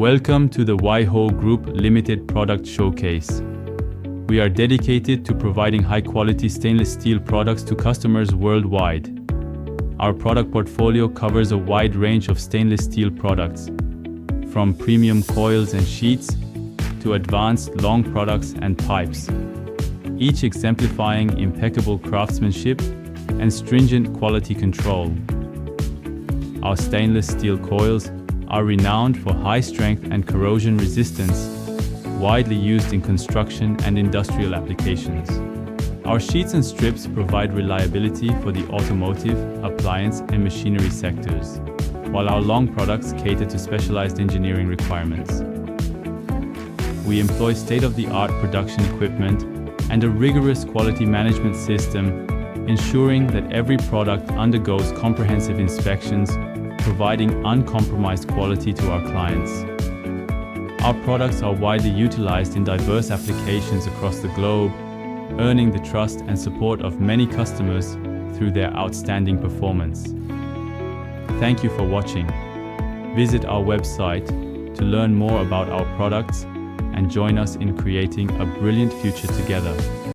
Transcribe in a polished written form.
Welcome to the YIHO Group Limited product showcase. We are dedicated to providing high-quality stainless steel products to customers worldwide. Our product portfolio covers a wide range of stainless steel products, from premium coils and sheets to advanced long products and pipes, each exemplifying impeccable craftsmanship and stringent quality control. Our stainless steel coils are renowned for high strength and corrosion resistance, widely used in construction and industrial applications. Our sheets and strips provide reliability for the automotive, appliance, and machinery sectors, while our long products cater to specialized engineering requirements. We employ state-of-the-art production equipment and a rigorous quality management system, ensuring that every product undergoes comprehensive inspections, providing uncompromised quality to our clients. Our products are widely utilized in diverse applications across the globe, earning the trust and support of many customers through their outstanding performance. Thank you for watching. Visit our website to learn more about our products and join us in creating a brilliant future together.